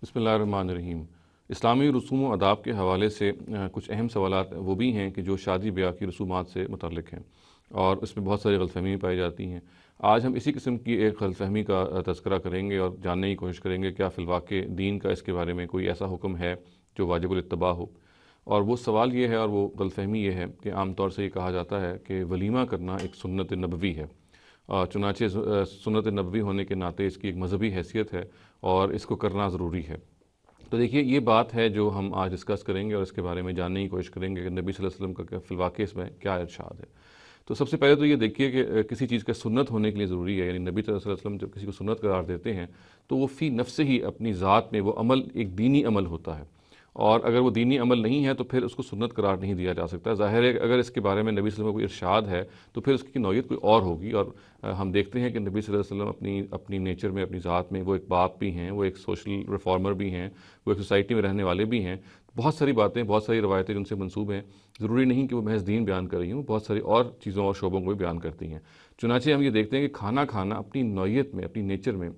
बिस्मिल्लाहिर्रहमानिर्रहीम। इस्लामी रसूम व आदाब के हवाले से कुछ अहम सवालात वो भी हैं कि जो शादी ब्याह की रसूमात से मुतल्लिक़ हैं और उसमें बहुत सारी गलतफ़हमी पाई जाती हैं। आज हम इसी किस्म की एक गलतफ़हमी का तज़किरा करेंगे और जानने की कोशिश करेंगे क्या फ़िलवाक़े दीन का इसके बारे में कोई ऐसा हुक्म है जो वाजिबुल इत्तिबा हो। और वो सवाल ये है और वो गलतफ़हमी ये है कि आम तौर से ये कहा जाता है कि वलीमा करना एक सुन्नत नबवी है। चुनांचे सुन्नत नबवी होने के नाते इसकी एक मज़हबी हैसियत है और इसको करना ज़रूरी है। तो देखिए ये बात है जो हम आज डिस्कस करेंगे और इसके बारे में जानने की कोशिश करेंगे कि नबी सल्लल्लाहु अलैहि वसल्लम का फ़िलवाक़े इसमें क्या इरशाद है। तो सबसे पहले तो ये देखिए कि किसी चीज़ का सुन्नत होने के लिए ज़रूरी है, यानी नबी सल्लल्लाहु अलैहि वसल्लम जब किसी को सुन्नत करार देते हैं तो वो फ़ी नफ्स ही अपनी ज़ात में वो अमल एक दीनी अमल होता है, और अगर वो दीनी अमल नहीं है तो फिर उसको सुन्नत करार नहीं दिया जा सकता। ज़ाहिर है अगर इसके बारे में नबी सल्लल्लाहु अलैहि वसल्लम को कोई इरशाद है तो फिर उसकी नौइयत कोई और होगी। और हम देखते हैं कि नबी सल्लल्लाहु अलैहि वसल्लम अपनी अपनी नेचर में, अपनी ज़ात में वो एक बाप भी हैं, वो एक सोशल रिफॉर्मर भी हैं, वो एक सोसाइटी में रहने वाले भी हैं। बहुत सारी बातें, बहुत सारी रवायतें जो उनसे मंसूब हैं, ज़रूरी नहीं कि वो महज़ दीन बयान कर रही हूँ, बहुत सारी और चीज़ों और शोबों को भी बयान करती हैं। चुनांचे हम ये देखते हैं कि खाना खाना अपनी नौइयत में, अपनी नेचर में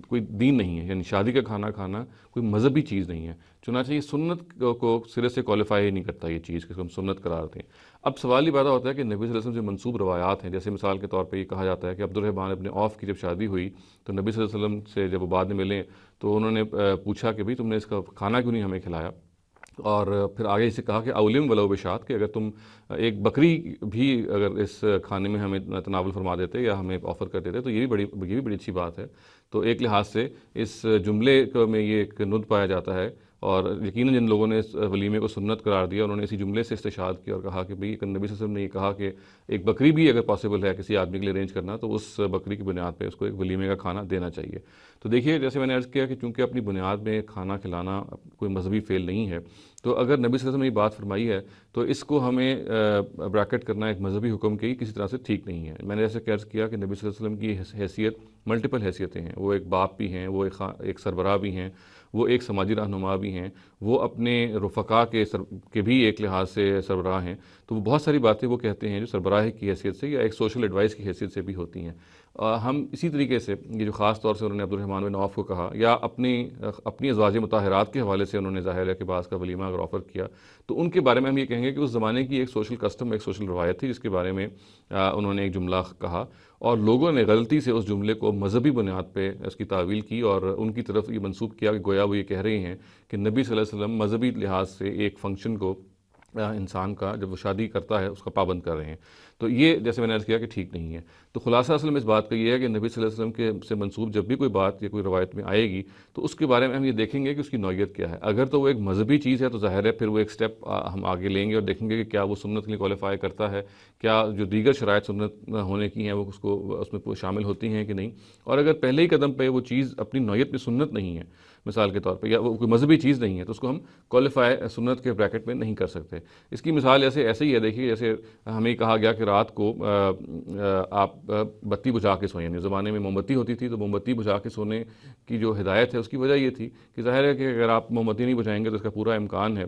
कोई दीन नहीं है, यानी शादी का खाना खाना कोई मज़हबी चीज़ नहीं है। चुनांचे ये सुन्नत को सिरे से क्वालिफाई ही नहीं करता ये चीज़, कि हम सुन्नत करार दें। अब सवाल ये पैदा होता है कि नबी सल्लल्लाहु अलैहि वसल्लम से मंसूब रवायात हैं, जैसे मिसाल के तौर पे ये कहा जाता है कि अब्दुर्रहमान इब्न औफ़ की जब शादी हुई तो नबी सल्लल्लाहु अलैहि वसल्लम से जब वो बाद में मिले तो उन्होंने पूछा कि भाई तुमने इसका खाना क्यों नहीं हमें खिलाया। और फिर आगे इसे कहा कि अवलिम वलो बिशात, कि अगर तुम एक बकरी भी अगर इस खाने में हमें तनावुल फरमा देते या हमें ऑफ़र कर देते तो ये भी बड़ी अच्छी बात है। तो एक लिहाज से इस जुमले में ये एक नुद पाया जाता है, और यकीनन जिन लोगों ने इस वलीमे को सुन्नत करार दिया उन्होंने इसी जुमले से इस्तिशाद किया और कहा कि भाई नबी सल्लल्लाहु अलैहि वसल्लम ने ये कहा कि एक बकरी भी अगर पॉसिबल है किसी आदमी के लिए अरेंज करना तो उस बकरी की बुनियाद पे उसको एक वलीमे का खाना देना चाहिए। तो देखिए जैसे मैंने अर्ज़ किया कि चूँकि अपनी बुनियाद में खाना खिलाना कोई मजहबी फ़ेल नहीं है, तो अगर नबी सल्लल्लाहु अलैहि वसल्लम ने ये बात फरमाई है तो इसको हमें ब्रैकेट करना एक मजहबी हुक्म की किसी तरह से ठीक नहीं है। मैंने जैसे अर्ज़ किया कि नबी सल्लल्लाहु अलैहि वसल्लम की हैसियत मल्टीपल हैसियतें हैं। वो एक बाप भी हैं, वो एक सरबराह भी हैं, वो एक समाजी रहनुमा भी हैं, वो अपने रुफ़क़ा के भी एक लिहाज से सरबराह हैं। तो वो बहुत सारी बातें वो कहते हैं जो सरबराह की हैसियत से या एक सोशल एडवाइस की हैसियत से भी होती हैं। हम इसी तरीके से ये जो ख़ास तौर से उन्होंने अब्दुर्रहमान बिन औफ़ को कहा या अपनी अज़वाज मुताहरात के हवाले से उन्होंने ज़ाहिर है कि बास का वलीमा अगर ऑफ़र किया तो उनके बारे में हम ये कहेंगे कि उस ज़माने की एक सोशल कस्टम, एक सोशल रवायत थी जिसके बारे में उन्होंने एक जुमला कहा और लोगों ने गलती से उस जुमले को मजहबी बुनियाद पे उसकी तावील की और उनकी तरफ ये मंसूब किया कि गोया वो ये कह रहे हैं कि नबी सल्लल्लाहु अलैहि वसल्लम मजहबी लिहाज से एक फ़ंक्शन को इंसान का जब वो शादी करता है उसका पाबंद कर रहे हैं। तो ये जैसे मैंने अर्ज़ किया कि ठीक नहीं है। तो खुलासा असल में इस बात का ये है कि नबी सल्लल्लाहु अलैहि वसल्लम के से मंसूब जब भी कोई बात या कोई रवायत में आएगी तो उसके बारे में हम ये देखेंगे कि उसकी नौइयत क्या है। अगर तो वो एक मजहबी चीज़ है तो ज़ाहिर है फिर वो एक स्टेप हम आगे लेंगे और देखेंगे कि क्या वो सुन्नत के लिए क्वालिफाई करता है, क्या जो दीगर शराइत सुन्नत होने की हैं वो उसको उसमें शामिल होती हैं कि नहीं। और अगर पहले ही कदम पे वो चीज़ अपनी नौइयत में सुन्नत नहीं है मिसाल के तौर पे, या वो कोई मजहबी चीज़ नहीं है, तो उसको हम क्वालिफाई सुन्नत के ब्रैकेट में नहीं कर सकते। इसकी मिसाल ऐसे ही है, देखिए जैसे हमें कहा गया कि रात को आप बत्ती बुझा के सोएं। यानी ज़माने में मोमबत्ती होती थी तो मोमबत्ती बुझा के सोने की जो हिदायत है उसकी वजह ये थी कि ज़ाहिर है कि अगर आप मोमबत्ती नहीं बुझाएंगे तो इसका पूरा इम्कान है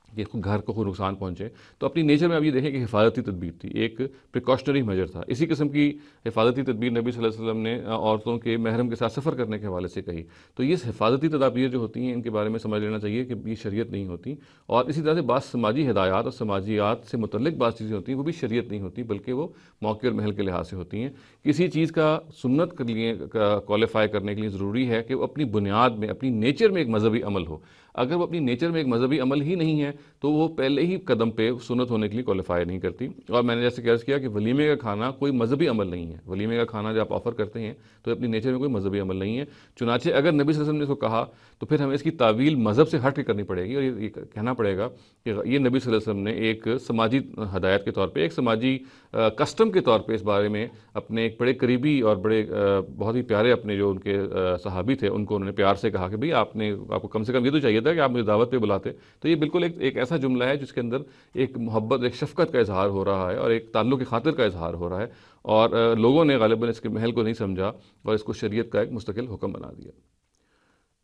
कि घर को कोई नुकसान पहुँचे। तो अपनी नेचर में अब ये देखें कि हिफाजती तदबीर थी, एक प्रिकॉशनरी मेजर था। इसी किस्म की हिफाजती तदबीर नबी सल्लल्लाहु अलैहि वसल्लम ने औरतों के महरम के साथ सफ़र करने के हवाले से कही। तो ये हिफाजती तदाबीर जो होती हैं इनके बारे में समझ लेना चाहिए कि ये शरीयत नहीं होती। और इसी तरह से बात समाजी हिदायत और समाजियात से मुतल्लिक़ बात चीज़ें होती हैं वो भी शरीयत नहीं होती, बल्कि वो मौके और महल के लिहाज से होती हैं। किसी चीज़ का सुन्नत के लिए क्वालिफाई करने के लिए ज़रूरी है कि वो अपनी बुनियाद में, अपनी नेचर में एक मजहबी अमल हो। अगर वो अपनी नेचर में एक मजहबी अमल ही नहीं है तो वो पहले ही कदम पे सुन्नत होने के लिए क्वालिफाई नहीं करती। और मैंने जैसे अर्ज़ किया कि वलीमे का खाना कोई मजहबी अमल नहीं है। वलीमे का खाना जब आप ऑफ़र करते हैं तो अपनी नेचर में कोई मजहबी अमल नहीं है। चुनांचे अगर नबी सल्लल्लाहु अलैहि वसल्लम ने इसको कहा तो फिर हमें इसकी तावील मज़हब से हट के करनी पड़ेगी और ये कहना पड़ेगा कि ये नबी सल्लल्लाहु अलैहि वसल्लम ने एक समाजी हदायत के तौर पर, एक समाजी कस्टम के तौर पर इस बारे में अपने एक बड़े करीबी और बड़े बहुत ही प्यारे अपने जो उनके सहाबी थे उनको उन्होंने प्यार से कहा कि भाई आपको कम से कम ये तो चाहिए था कि आप मुझे दावत पे बुलाते। तो ये बिल्कुल एक ऐसा जुमला है जिसके अंदर एक मोहब्बत, एक शफ़क़त का इज़हार हो रहा है और एक ताल्लुक़ की खातिर का इज़हार हो रहा है। और लोगों ने ग़ालिबन इसके महल को नहीं समझा और इसको शरीयत का एक मुस्तकिल हुक्म बना दिया।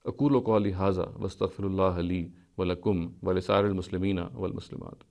अक़ूलु क़ौली हाज़ा वस्तग़फ़िरुल्लाह ली व लकुम व लिसाइरिल मुस्लिमीना वल मुस्लिमात।